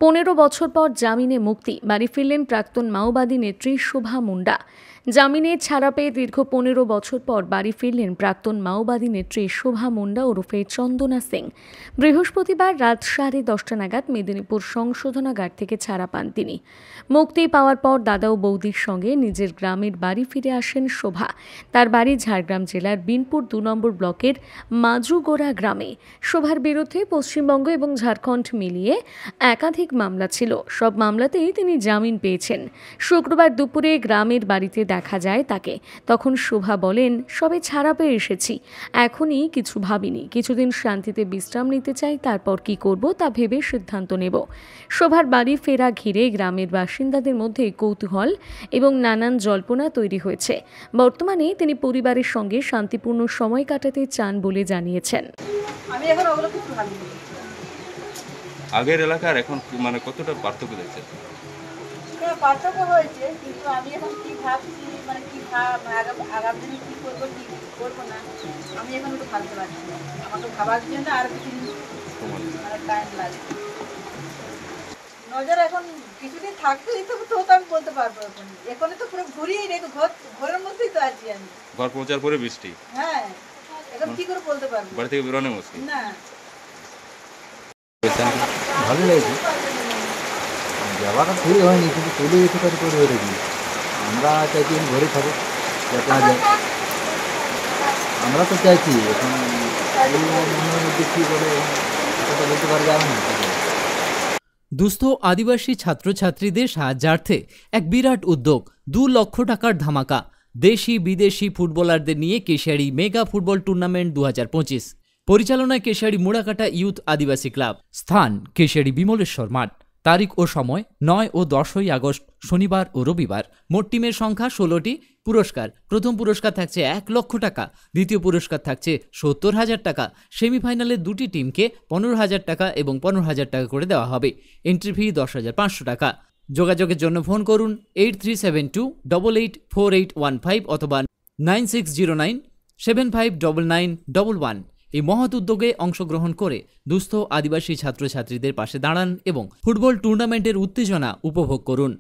15 বছর পর জামিনে মুক্তি, বাড়ি ফিরলেন প্রাক্তন মাওবাদী নেত্রী শোভা মুন্ডা। জামিনে ছাড়া পেয়ে দীর্ঘ 15 বছর পর বাড়ি ফিরলেন প্রাক্তন মাওবাদী নেত্রী শোভা মুন্ডা ওরফে চন্দনা সিং। বৃহস্পতিবার রাত 10:30 নাগাদ মেদিনীপুর সংশোধনাগার থেকে ছাড়া পান তিনি। মুক্তি পাওয়ার পর দাদা ও বৌদির সঙ্গে নিজের গ্রামের বাড়ি ফিরে আসেন শোভা। তার বাড়ি ঝাড়গ্রাম জেলার বিনপুর 2 নম্বর ব্লকের মাজুগোড়া গ্রামে। শোভার বিরুদ্ধে পশ্চিমবঙ্গ এবং ঝাড়খণ্ড মিলিয়ে একাধিক মামলা ছিল। সব মামলাতেই তিনি জামিন পেয়েছেন। শুক্রবার দুপুরে গ্রামের বাড়িতে দেখা যায় তাকে। তখন শোভা বলেন, সবে ছাড়া পেয়ে এসেছি, এখনই কিছু ভাবিনি, কিছুদিন শান্তিতে বিশ্রাম নিতে চাই, তারপর কি করব তা ভেবে সিদ্ধান্ত নেব। শোভার বাড়ি ফেরা ঘিরে গ্রামের বাসিন্দাদের মধ্যে কৌতূহল এবং নানান জল্পনা তৈরি হয়েছে। বর্তমানে তিনি পরিবারের সঙ্গে শান্তিপূর্ণ সময় কাটাতে চান বলে জানিয়েছেন। আমি এখন ওগুলো কিছু ভাবিনি। আগের এলাকার এখন মানে কতটা পার্থক্য দেখছেন? হ্যাঁ, পার্থক্য হয়েছে, কিন্তু আমি এখন কি ভাবছি, মানে কি আগামী দিনে কি করবো কি করবো না, আমি এখন একটু ভাবতে পারছি না। আমাকে ভাবার জন্য আর কিছুদিন মানে টাইম লাগে। নজর এখন কিছুদিন থাকতেই তো আমি বলতে পারবো। এখন তো পুরো ঘুরিয়ে নেই, ঘরের মধ্যেই তো আছি আমি। ঘর পৌঁছার পরে বৃষ্টি। হ্যাঁ, এখন কি করে বলতে পারবো? বাড়ি থেকে বেরোনো মুশকিল। না, ভালো লেগেছে, যাওয়াটা ঠিক হয়নি, কিন্তু চলে যেতে পারি করে হয়ে গেছি। আমরা চাইছি ঘরে থাকুক, যাতে না যায়। আমরা তো চাইছি এখন মনের মধ্যে কী করে সেটা বলতে পারা যাবে না। দুস্থ আদিবাসী ছাত্রছাত্রীদের সাহায্যার্থে এক বিরাট উদ্যোগ, 2 লক্ষ টাকার ধামাকা। দেশি বিদেশি ফুটবলারদের নিয়ে কেশিয়াড়ি মেগা ফুটবল টুর্নামেন্ট 2025। পরিচালনায় কেশিয়াড়ি মুড়াকাটা ইউথ আদিবাসী ক্লাব। স্থান কেশিয়াড়ি বিমলেশ্বর মাঠ। তারিখ ও সময় 9 ও 10 আগস্ট, শনিবার ও রবিবার। মোট টিমের সংখ্যা 16টি। পুরস্কার: প্রথম পুরস্কার থাকছে 1 লক্ষ টাকা, দ্বিতীয় পুরস্কার থাকছে 70,000 টাকা। সেমিফাইনালে 2টি টিমকে 15,000 টাকা এবং 15,000 টাকা করে দেওয়া হবে। এন্ট্রি ফি 10,500 টাকা। যোগাযোগের জন্য ফোন করুন 8372884815 অথবা 9609759911। এই মহৎ উদ্যোগে অংশগ্রহণ করে দুস্থ আদিবাসী ছাত্রছাত্রীদের পাশে দাঁড়ান এবং ফুটবল টুর্নামেন্টের উত্তেজনা উপভোগ করুন।